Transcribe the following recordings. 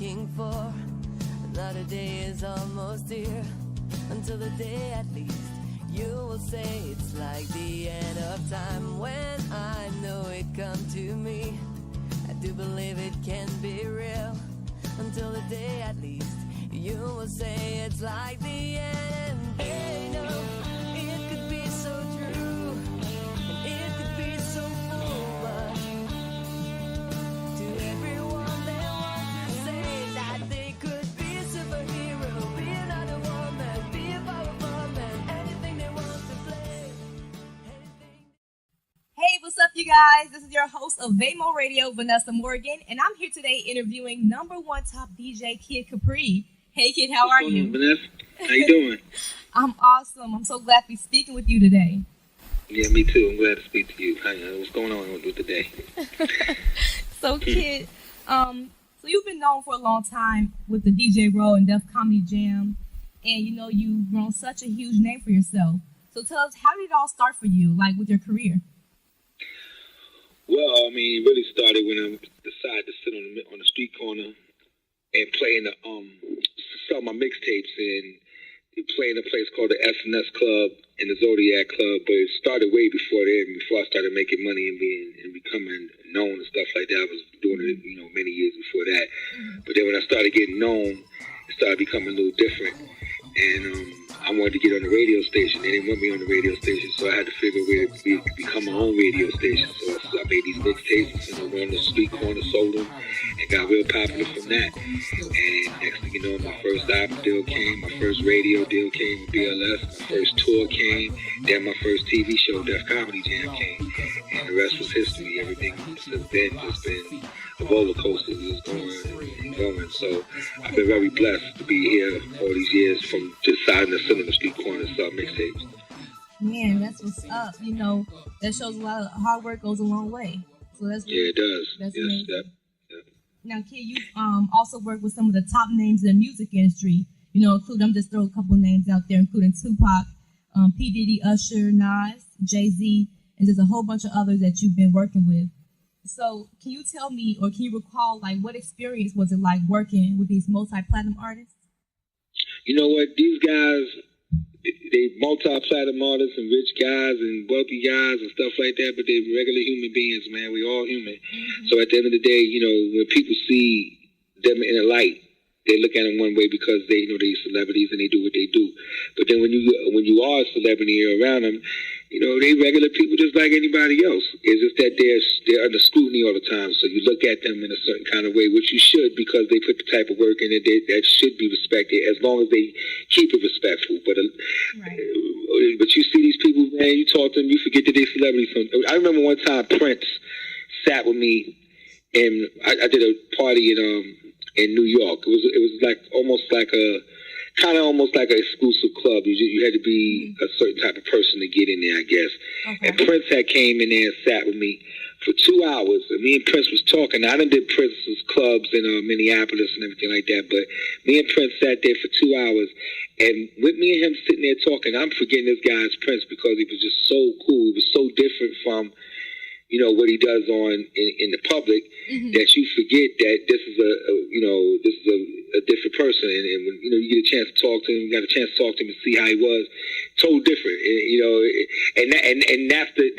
looking for. Another day is almost here. Until the day at least you will say it's like the end of time. When I know it come to me, I do believe it can be real. Until the day at least you will say it's like the end. Hey, no, it could be so true, and it could be so full, but to everyone they want to say that they could be a superhero, be another woman, be a powerful man, anything they want to play. Hey, what's up, you guys? This is your host of Vamo Radio, Vanessa Morgan, and I'm here today interviewing #1 top DJ Kid Capri. Hey, Kid, how are you? Vanessa? How you doing? I'm awesome. I'm so glad to be speaking with you today. Yeah, me too. I'm glad to speak to you. What's going on with the day? So, Kid, so you've been known for a long time with the DJ role and Def Comedy Jam, and you've grown such a huge name for yourself. So tell us, how did it all start for you, like with your career? Well, I mean, it really started when I decided to sit on the street corner and play in sell my mixtapes and play in a place called the S&S Club and the Zodiac Club. But it started way before then, before I started making money and becoming known and stuff like that. I was doing it, many years before that. But then when I started getting known, it started becoming a little different. And I wanted to get on the radio station. They didn't want me on the radio station, so I had to figure a way to become my own radio station. So I made these mixtapes and I went on the street corner, sold them, and got real popular from that. And next thing you know, my first album deal came, my first radio deal came with BLS, my first tour came, then my first TV show, Def Comedy Jam, came. And the rest was history. Everything since then just been a roller coaster. It was going and going. So I've been very blessed to be here all these years from just deciding to sit on the street corner and sell mixtapes. Man, that's what's up. That shows a lot of hard work goes a long way. So that's really, yeah, it does. That's yes, amazing. Yep. Now, Kid, you also worked with some of the top names in the music industry. I'm just throwing a couple names out there, including Tupac, P. Diddy, Usher, Nas, Jay-Z, and there's a whole bunch of others that you've been working with. So can you tell me, or can you recall, what experience was it like working with these multi-platinum artists? You know what? These guys, they multi-platinum artists and rich guys and wealthy guys and stuff like that, but they're regular human beings, man. We all human. Mm-hmm. So at the end of the day, when people see them in a light, they look at them one way because they they're celebrities and they do what they do. But then when you are a celebrity and you're around them, they regular people just like anybody else. It's just that they're under scrutiny all the time. So you look at them in a certain kind of way, which you should, because they put the type of work in it that should be respected, as long as they keep it respectful. But right. But you see these people, man, you talk to them, you forget that they're celebrities. I remember one time Prince sat with me, and I did a party in New York. It was almost like an exclusive club. You had to be a certain type of person to get in there, I guess. Okay. And Prince came in there and sat with me for 2 hours. And me and Prince was talking. I done did Prince's clubs in Minneapolis and everything like that. But me and Prince sat there for 2 hours. And with me and him sitting there talking, I'm forgetting this guy's Prince because he was just so cool. He was so different from what he does in the public, that you forget that this is a different person, and when you get a chance to talk to him, you got a chance to talk to him and see how he was, totally different, and that's the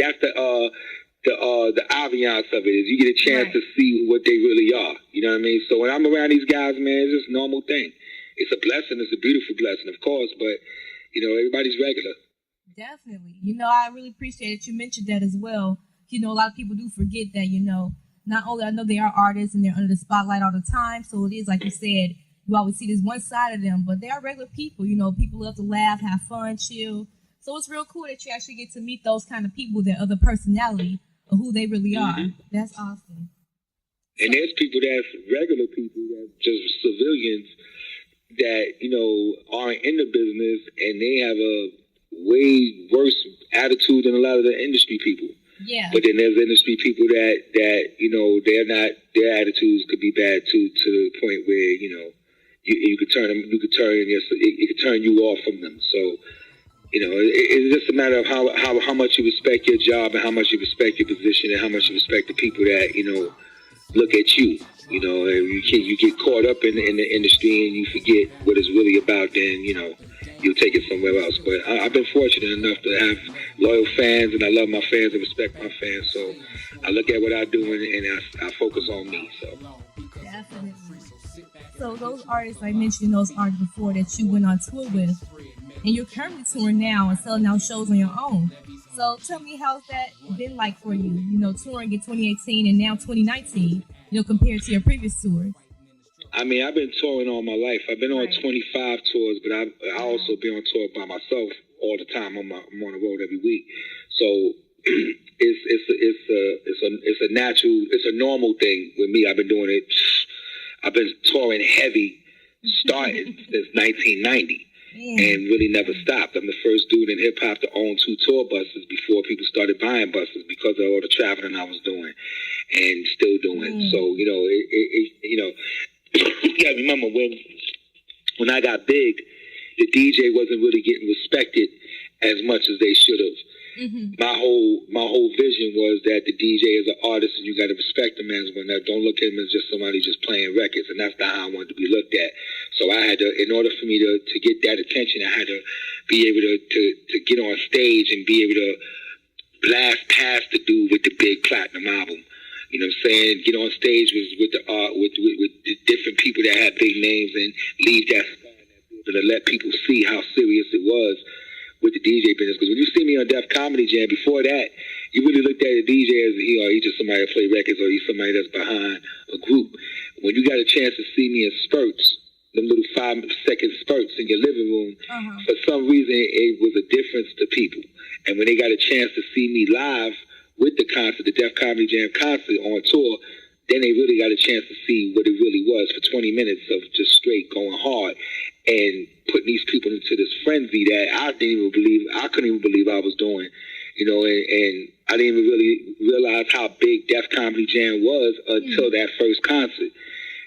ambiance of it, is you get a chance to see what they really are. You know what I mean? So when I'm around these guys, man, it's just a normal thing. It's a blessing. It's a beautiful blessing, of course, but everybody's regular. Definitely. I really appreciate it. You mentioned that as well. A lot of people do forget that, not only I know they are artists and they're under the spotlight all the time, so it is, like you said, you always see this one side of them, but they are regular people. People love to laugh, have fun, chill. So it's real cool that you actually get to meet those kind of people, their other personality of who they really are. That's awesome. And there's people that's regular people, that's just civilians that, aren't in the business, and they have a way worse attitude than a lot of the industry people. Yeah. But then there's industry people that they're not, their attitudes could be bad too, to the point where you could turn them, it could turn you off from them. So it's just a matter of how much you respect your job and how much you respect your position and how much you respect the people that look at you. You know, you get caught up in the industry and you forget what it's really about. Then you'll take it somewhere else. But I've been fortunate enough to have loyal fans, and I love my fans and respect my fans. So I look at what I do and I focus on me. So definitely. So those artists I mentioned, those artists before that you went on tour with, and you're currently touring now and selling out shows on your own. So tell me, how's that been like for you? Touring in 2018 and now 2019. Compared to your previous tours. I mean, I've been touring all my life. I've been on 25 tours, but I also been on tour by myself all the time. I'm on the road every week. So it's a natural, it's a normal thing with me. I've been doing it. I've been touring heavy, starting since 1990. And really never stopped. I'm the first dude in hip hop to own 2 tour buses before people started buying buses because of all the traveling I was doing and still doing. So yeah, I remember when I got big, the DJ wasn't really getting respected as much as they should have. My whole vision was that the DJ is an artist and you got to respect him as one. Don't look at him as just somebody just playing records, and that's not how I wanted to be looked at. So I had to, in order for me to get that attention, I had to be able to get on stage and be able to blast past the dude with the big platinum album. You know what I'm saying? Get on stage with the different people that had big names and leave that to let people see how serious it was with the DJ business. Because when you see me on Def Comedy Jam, before that, you really looked at a DJ as he's just somebody that play records or he's somebody that's behind a group. When you got a chance to see me in spurts, them little 5-second spurts in your living room, for some reason it was a difference to people. And when they got a chance to see me live with the concert, the Def Comedy Jam concert on tour, then they really got a chance to see what it really was for 20 minutes of just straight going hard and putting these people into this frenzy that I couldn't even believe I was doing, and I didn't even really realize how big Def Comedy Jam was until that first concert.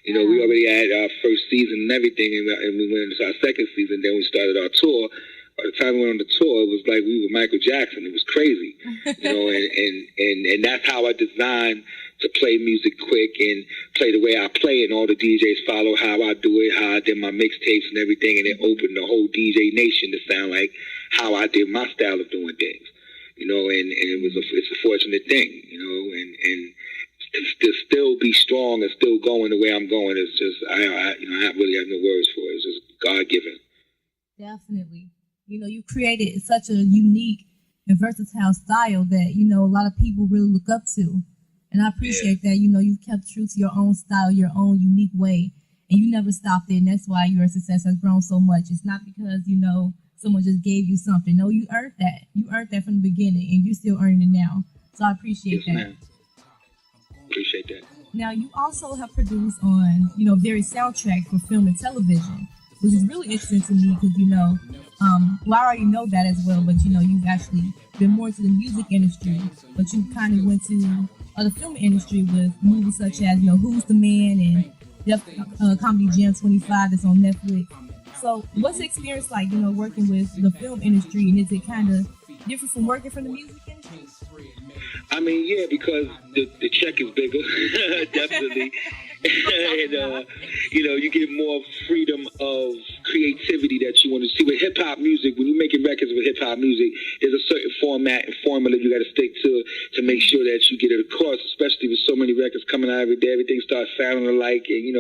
We already had our first season and everything, and we went into our second season, then we started our tour. By the time we went on the tour, it was like we were Michael Jackson. It was crazy, and that's how I designed to play music quick and play the way I play, and all the DJs follow how I do it, how I did my mixtapes and everything, and it opened the whole DJ nation to sound like how I did my style of doing things, and it's a fortunate thing, and to still be strong and still going the way I'm going is just, I really have no words for it. It's just God-given. Definitely. You created such a unique and versatile style that, a lot of people really look up to. And I appreciate that, you've kept true to your own style, your own unique way, and you never stopped it. And that's why your success has grown so much. It's not because, someone just gave you something. No, you earned that. You earned that from the beginning, and you're still earning it now. So I appreciate that. Ma'am. Appreciate that. Now, you also have produced on, various soundtracks for film and television, which is really interesting to me because, I already know that as well, but, you've actually been more to the music industry, but you kind of went to the film industry with movies such as, Who's the Man and Def Comedy Jam 25 that's on Netflix. So what's the experience like, working with the film industry, and is it kind of different from working from the music industry? I mean, yeah, because the check is bigger, definitely. And, you get more freedom of creativity that you want to see. With hip-hop music, when you're making records with hip-hop music, there's a certain format and formula you got to stick to make sure that you get it across, especially with so many records coming out every day. Everything starts sounding alike, and,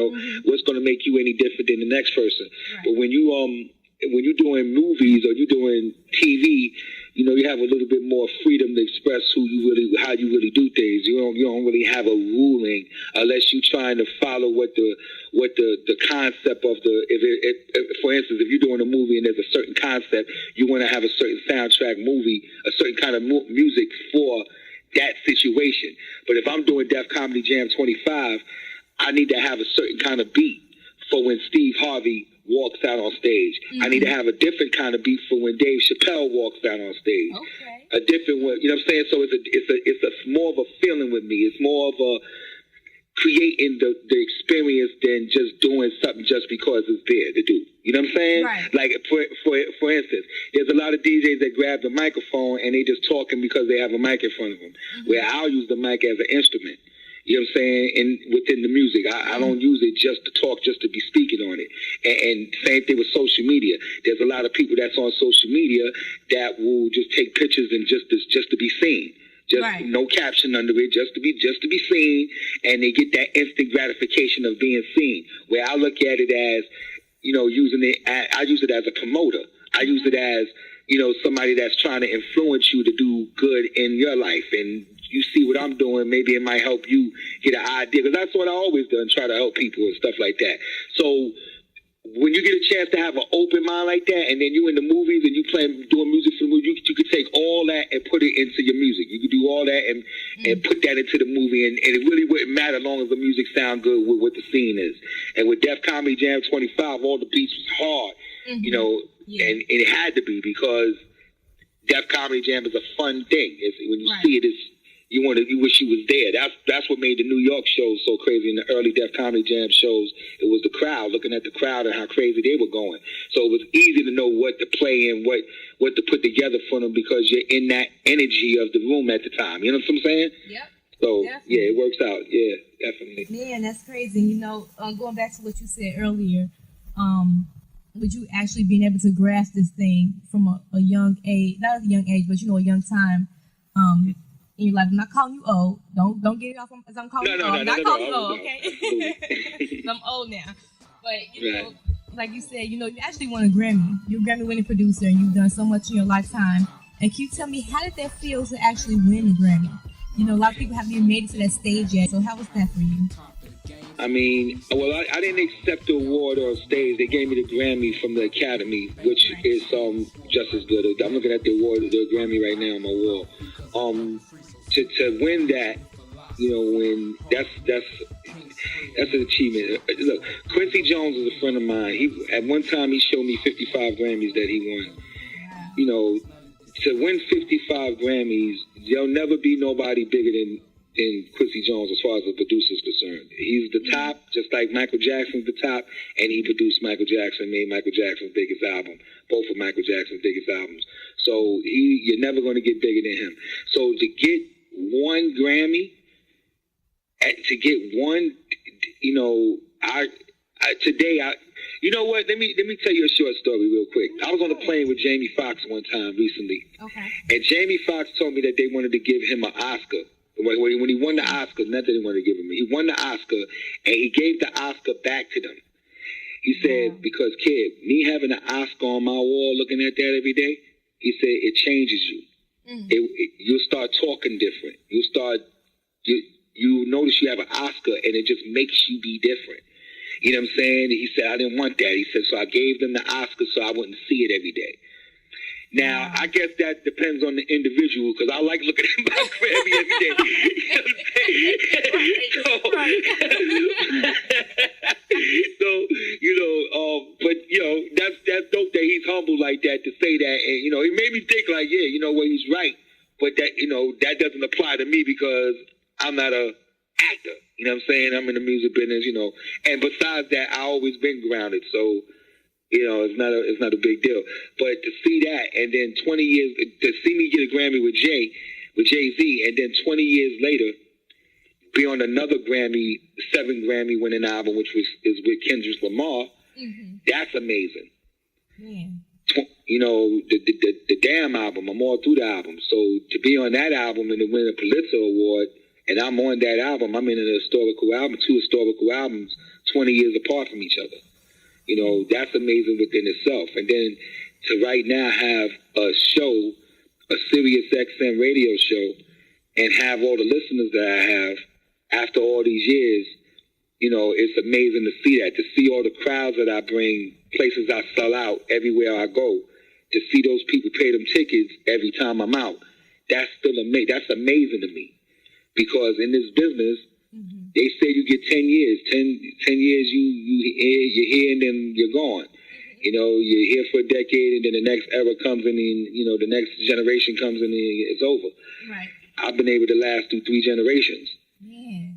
what's going to make you any different than the next person. Right. But when you're doing movies or you're doing TV, you have a little bit more freedom to express how you really do things. You don't really have a ruling unless you're trying to follow what the concept of if for instance, if you're doing a movie and there's a certain concept, you want to have a certain soundtrack movie, a certain kind of music for that situation. But if I'm doing Def Comedy Jam 25, I need to have a certain kind of beat for when Steve Harvey walks out on stage. I need to have a different kind of beat for when Dave Chappelle walks out on stage. Okay. A different one, you know what I'm saying? So it's a more of a feeling with me. It's more of a creating the experience than just doing something just because it's there to do. You know what I'm saying? Right. Like for instance, there's a lot of DJs that grab the microphone and they just talking because they have a mic in front of them. Where I'll use the mic as an instrument. You know what I'm saying? And within the music, I don't use it just to talk, just to be speaking on it. And same thing with social media. There's a lot of people that's on social media that will just take pictures and just to be seen. Just no caption under it, just to be seen, and they get that instant gratification of being seen. Where I look at it as, you know, using it, I use it as a promoter. I use it as, you know, somebody that's trying to influence you to do good in your life. And you see what I'm doing, maybe it might help you get an idea. Because that's what I always done, try to help people and stuff like that. So when you get a chance to have an open mind like that, and then you in the movies and you doing music for the movie, you could take all that and put it into your music. You could do all that and put that into the movie, and it really wouldn't matter as long as the music sound good with what the scene is. And with Def Comedy Jam 25, all the beats was hard, you know, and it had to be because Def Comedy Jam is a fun thing. When you see it, you wish you was there. That's what made the New York shows so crazy. In the early Def Comedy Jam shows, it was the crowd, looking at the crowd and how crazy they were going. So it was easy to know what to play and what to put together for them because you're in that energy of the room at the time. You know what I'm saying? Yep. So definitely. Yeah, it works out. Yeah, definitely. Man, that's crazy. You know, going back to what you said earlier, with you actually being able to grasp this thing from a young age, not a young age, but you know, a young time. And you're like, I'm not calling you old. Don't get it off as I'm calling you old. I'm not calling you old, okay? I'm old now. But, you know, like you said, you know, you actually won a Grammy. You're a Grammy-winning producer, and you've done so much in your lifetime. And can you tell me, how did that feel to actually win the Grammy? You know, a lot of people haven't even made it to that stage yet. So how was that for you? I mean, well, I didn't accept the award on stage. They gave me the Grammy from the Academy, which is just as good. I'm looking at the award, the Grammy right now on my wall. To win that, you know, when that's an achievement. Look, Quincy Jones is a friend of mine. At one time he showed me 55 Grammys that he won. You know, to win 55 Grammys, there'll never be nobody bigger than Quincy Jones as far as the producer is concerned. He's the top, just like Michael Jackson's the top, and he produced Michael Jackson, made Michael Jackson's biggest album, both of Michael Jackson's biggest albums. So you're never going to get bigger than him. So to get one Grammy, to get one, you know, today, you know what? Let me tell you a short story real quick. I was on a plane with Jamie Foxx one time recently. Okay. And Jamie Foxx told me that they wanted to give him an Oscar. When he won the Oscar, not that they wanted to give him, he won the Oscar, and he gave the Oscar back to them. He said, because, kid, me having an Oscar on my wall looking at that every day, he said, it changes you. You'll start talking different. You notice you have an Oscar, and it just makes you be different. You know what I'm saying? He said, I didn't want that. He said, so I gave them the Oscar so I wouldn't see it every day. Now, I guess that depends on the individual, because I like looking at my Grammy every day. You know what I'm saying? So, you know, but, you know, that's dope that he's humble like that to say that. And, you know, it made me think like, yeah, you know what, he's right. But that, you know, that doesn't apply to me because I'm not a actor. You know what I'm saying? I'm in the music business, you know. And besides that, I always been grounded. So, you know, it's not a big deal. But to see that, and then 20 years, to see me get a Grammy with Jay-Z, and then 20 years later, be on another Grammy, 7 Grammy winning album, which is with Kendrick Lamar, that's amazing. Yeah. You know, the Damn album, I'm all through the album. So to be on that album and to win a Pulitzer Award, and I'm on that album, I'm in an historical album, 2 historical albums, 20 years apart from each other. You know, that's amazing within itself. And then to right now have a show, a Sirius XM radio show, and have all the listeners that I have after all these years, you know, it's amazing to see that. To see all the crowds that I bring, places I sell out everywhere I go, to see those people pay them tickets every time I'm out. That's still amazing. That's amazing to me. Because in this business, they say you get 10 years. 10 years you're here and then you're gone. You know, you're here for a decade and then the next era comes in and, you know, the next generation comes in and it's over. Right. I've been able to last through 3 generations. Yeah.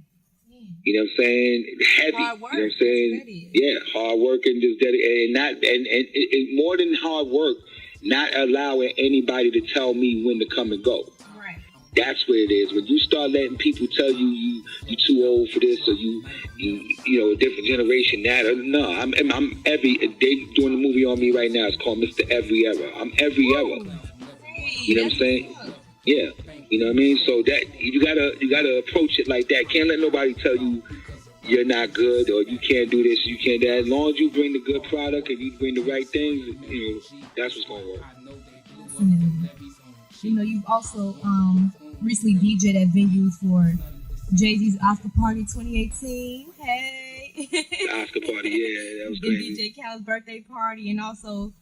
You know what I'm saying? Heavy. Hard work. You know what I'm saying? Yeah, hard work and just dedicated. And more than hard work, not allowing anybody to tell me when to come and go. Right. That's where it is. When you start letting people tell you too old for this, or you know, a different generation that. No, I'm every. They doing a movie on me right now. It's called Mr. Every Era. I'm every era. You know what I'm saying? Yeah. You know what I mean? So that you gotta approach it like that. Can't let nobody tell you you're not good or you can't do this, you can't that. As long as you bring the good product and you bring the right things, you know, that's what's gonna work. You know, you've also recently DJ'd at venues for Jay-Z's Oscar Party 2018. Hey! The Oscar Party, yeah, that was crazy. DJ Khaled's birthday party, and also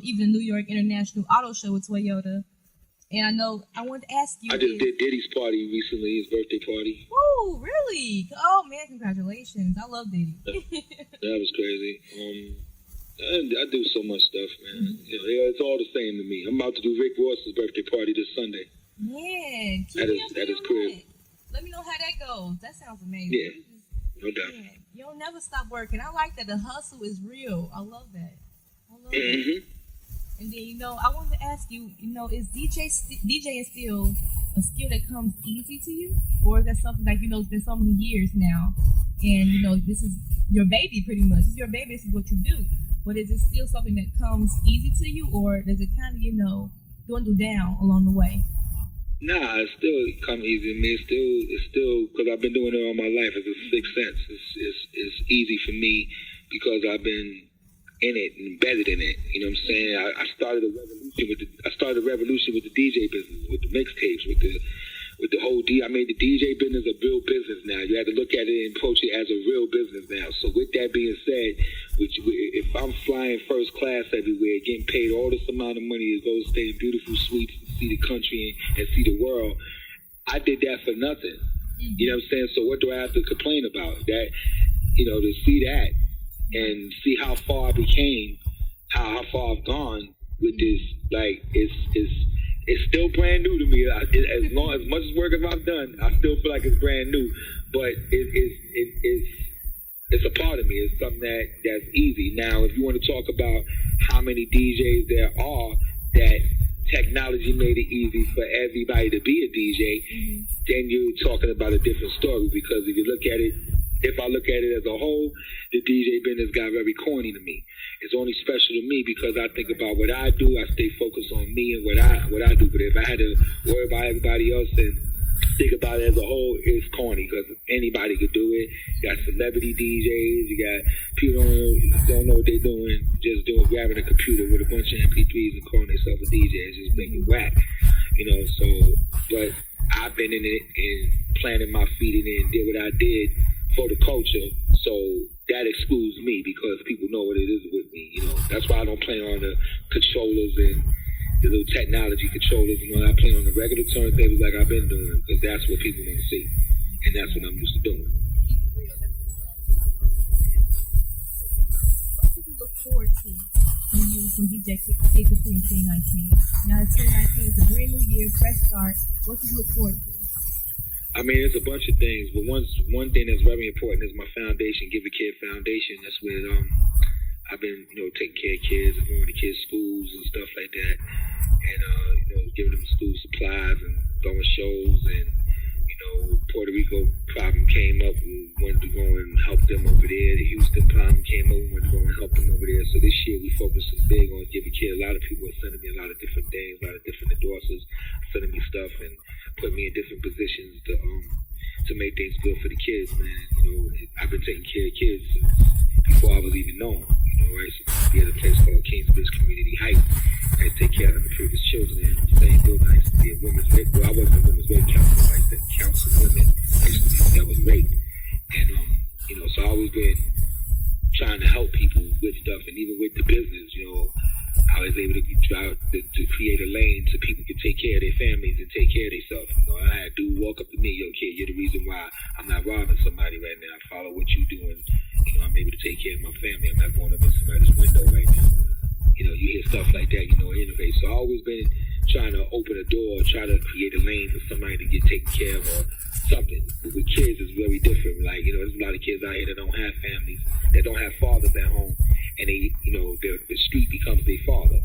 even the New York International Auto Show with Toyota. And I know, I wanted to ask you. I just did Diddy's party recently, his birthday party. Woo, really? Oh, man, congratulations. I love Diddy. That was crazy. I do so much stuff, man. Mm-hmm. You know, it's all the same to me. I'm about to do Rick Ross's birthday party this Sunday. Man, that is crazy. Let me know how that goes. That sounds amazing. Yeah, no doubt. Man, you don't never stop working. I like that the hustle is real. I love that. Mm-hmm. And then, you know, I wanted to ask you, you know, is DJing still a skill that comes easy to you? Or is that something like, you know, it's been so many years now, and, you know, this is your baby pretty much. It's your baby, this is what you do. But is it still something that comes easy to you, or does it kind of, you know, dwindle down along the way? Nah, it still come easy to me. It's still, because I've been doing it all my life. It's a sixth sense. It's easy for me because I've been in it, embedded in it. You know what I'm saying? I started a revolution with the DJ business, with the mixtapes, with the whole I made the DJ business a real business now. You have to look at it and approach it as a real business now. So with that being said, if I'm flying first class everywhere, getting paid all this amount of money to go stay in beautiful suites, see the country and see the world, I did that for nothing. You know what I'm saying? So what do I have to complain about? That, you know, to see that and see how far I became, how far I've gone with this, like, it's still brand new to me. As much work as I've done, I still feel like it's brand new. But it's a part of me. It's something that's easy. Now, if you want to talk about how many DJs there are that technology made it easy for everybody to be a DJ, then you're talking about a different story. Because if I look at it as a whole, the DJ business got very corny to me. It's only special to me because I think about what I do. I stay focused on me and what I do. But if I had to worry about everybody else and think about it as a whole, it's corny because anybody could do it. You got celebrity DJs. You got people who don't know what they're doing, just grabbing a computer with a bunch of MP3s and calling themselves a DJ. It's just making whack. You know, so, but I've been in it and planted my feet in it and did what I did for the culture. So that excludes me because people know what it is with me. You know, that's why I don't play on the controllers and the little technology controllers. You know, I play on the regular turntables like I've been doing because that's what people want to see, and that's what I'm used to doing. What do we look forward to when you from DJ Kid Capri in 2019? Now, 2019 is a brand new year, fresh start. What do you look forward to? I mean, there's a bunch of things, but one thing that's very important is my foundation, GIV-A-KID Foundation. That's where I've been, you know, taking care of kids and going to kids' schools and stuff like that, and you know, giving them school supplies and throwing shows. And you know, Puerto Rico problem came up, we wanted to go and help them over there. The Houston problem came up, we wanted to go and help them over there. So this year we focused big on GIV-A-KID. A lot of people are sending me a lot of different things, a lot of different endorsers sending me stuff and put me in different positions to make things good for the kids, man. You know, I've been taking care of kids since before I was even known. You know, right? So we had a place called Kingsbridge Community Heights. I take care of the previous children in the same building. I used to be a women's rape. Well, I wasn't a women's rape counselor. I used to counsel women that was raped. And you know, so I always been trying to help people with stuff, and even with the business, you know. I was able to try to create a lane so people could take care of their families and take care of themselves. You know, I had a dude walk up to me, yo, kid, you're the reason why I'm not robbing somebody right now. I follow what you do, and you know, I'm able to take care of my family. I'm not going up in somebody's window right now. You know, you hear stuff like that, you know, innovate. So I've always been trying to open a door, try to create a lane for somebody to get taken care of or something. But with kids, it's very different. Like, you know, there's a lot of kids out here that don't have families, that don't have fathers at home. And they, you know, the street becomes their father.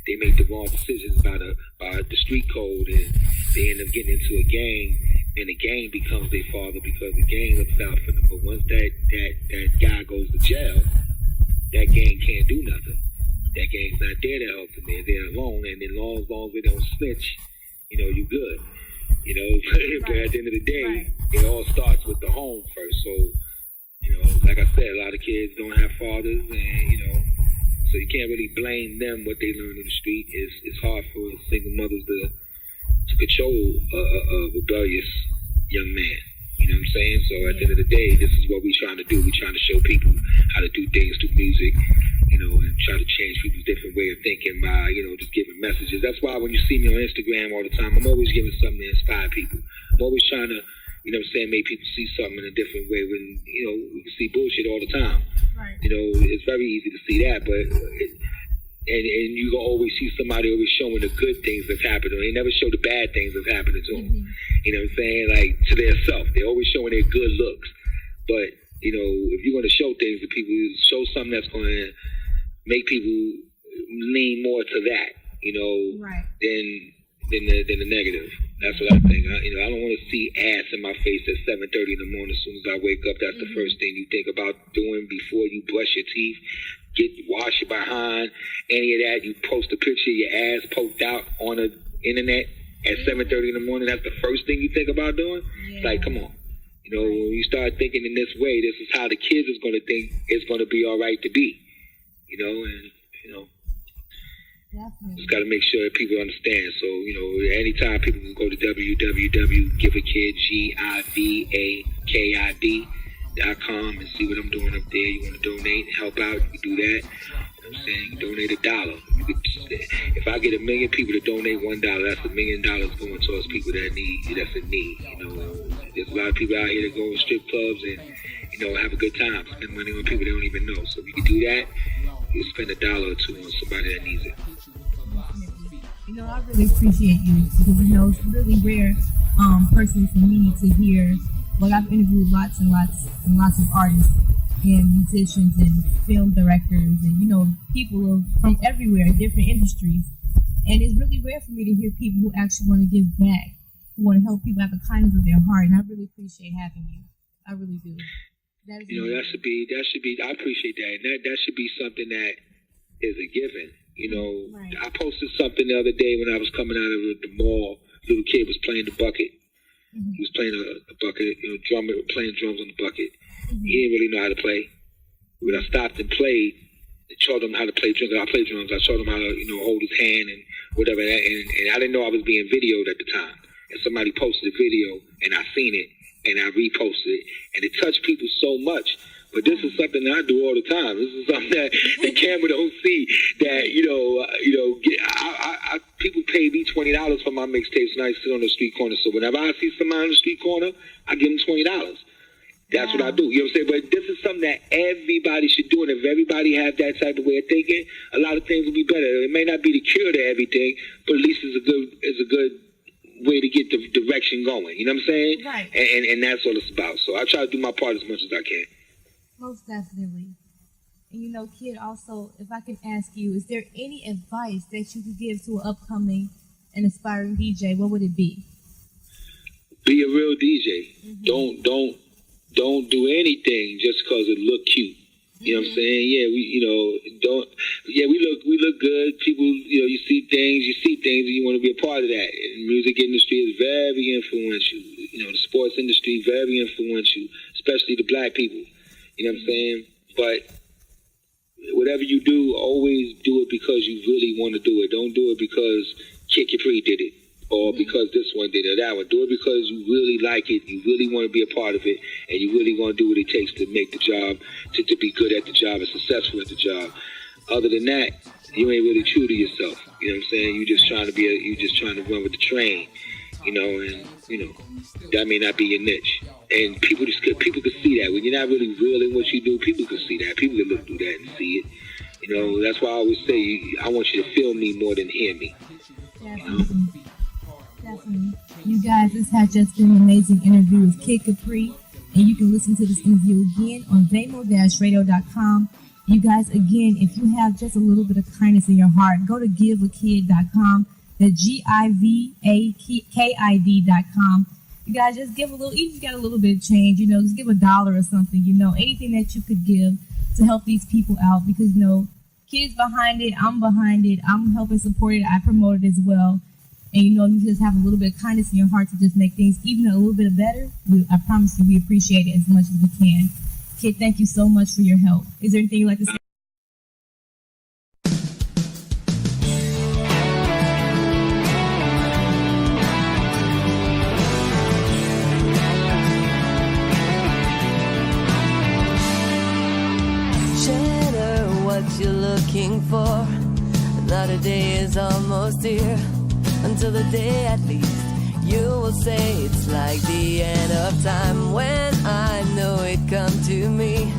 They make the wrong decisions about the street code, and they end up getting into a gang, and the gang becomes their father because the gang looks out for them. But once that guy goes to jail, that gang can't do nothing. That gang's not there to help them. They're alone, and as long as they don't snitch, you good. But at the end of the day, it all starts with the home first. So, like I said, a lot of kids don't have fathers, and so you can't really blame them what they learn in the street. It's hard for single mothers to control a rebellious young man. You know what I'm saying? So at the end of the day, this is what we're trying to do. We're trying to show people how to do things through music, and try to change people's different way of thinking by, just giving messages. That's why when you see me on Instagram all the time, I'm always giving something to inspire people. I'm always trying to, make people see something in a different way when, we can see bullshit all the time. Right. It's very easy to see that, but and you can always see somebody always showing the good things that's happened. They never show the bad things that's happening to them. You know what I'm saying? Like, to their self. They're always showing their good looks. But, if you're going to show things to people, show something that's going to make people lean more to that, right, than the negative. That's what I think. I don't want to see ass in my face at 7:30 in the morning as soon as I wake up. That's the first thing you think about doing before you brush your teeth. Wash your behind, any of that. You post a picture of your ass poked out on the internet at 7:30 in the morning. That's the first thing you think about doing. Yeah. It's like, come on. When you start thinking in this way, this is how the kids is going to think it's going to be all right to be. Definitely. Just got to make sure that people understand. So, anytime people can go to www.give-a-kid, GIV-A-KID.com and see what I'm doing up there. You want to donate and help out, you can do that. You can donate $1. If I get 1 million people to donate $1, that's $1 million going towards people that's in need. There's a lot of people out here that go in strip clubs and, have a good time, spend money on people they don't even know. So if you can do that, you spend $1 or $2 on somebody that needs it. I really appreciate you because, it's really rare person for me to hear. Like, I've interviewed lots and lots of artists and musicians and film directors and, people from everywhere, different industries. And it's really rare for me to hear people who actually want to give back, who want to help people out of the kindness of their heart. And I really appreciate having you. I really do. That should be, I appreciate that. And that should be something that is a given. Right. I posted something the other day when I was coming out of the mall. Little kid was playing the bucket. He was playing a bucket, playing drums on the bucket. He didn't really know how to play. When I stopped and played, I showed him how to play drums. I play drums. I showed him how to, hold his hand and whatever. And I didn't know I was being videoed at the time. And somebody posted a video, and I seen it, and I reposted it, and it touched people so much. But this is something that I do all the time. This is something that the camera don't see. That people pay me $20 for my mixtapes, and I sit on the street corner. So whenever I see somebody on the street corner, I give them $20. That's what I do. You know what I'm saying? But this is something that everybody should do, and if everybody had that type of way of thinking, a lot of things would be better. It may not be the cure to everything, but at least it's a good way to get the direction going. You know what I'm saying? Right. And that's what it's about. So I try to do my part as much as I can. Most definitely. And Kid, also, if I can ask you, is there any advice that you could give to an upcoming and aspiring DJ? What would it be? Be a real DJ. Don't do anything just because it look cute. You know what I'm saying? Yeah, we look good. People, you see things and you want to be a part of that. And the music industry is very influential. The sports industry, very influential, especially the black people. You know what I'm saying? But whatever you do, always do it because you really want to do it. Don't do it because Kid Capri did it or because this one did it or that one. Do it because you really like it, you really want to be a part of it, and you really want to do what it takes to make the job, to be good at the job and successful at the job. Other than that, you ain't really true to yourself. You know what I'm saying? You just trying to run with the train. And that may not be your niche. And people can see that. When you're not really real in what you do, people can see that. People can look through that and see it. That's why I always say, I want you to feel me more than hear me. Definitely. You guys, this has just been an amazing interview with Kid Capri. And you can listen to this interview again on vamo-radio.com You guys, again, if you have just a little bit of kindness in your heart, go to GIV-A-KID.com. That's GIV-A-KID.com. You guys just give a little, even if you got a little bit of change, just give $1 or something, anything that you could give to help these people out, because, kids behind it, I'm behind it, I'm helping support it, I promote it as well. And, you just have a little bit of kindness in your heart to just make things even a little bit better. I promise you, we appreciate it as much as we can. Kid, thank you so much for your help. Is there anything you'd like to say? Share what you're looking for. Another day is almost here. Until the day at least you will say it's like the end of time when I know it come to me.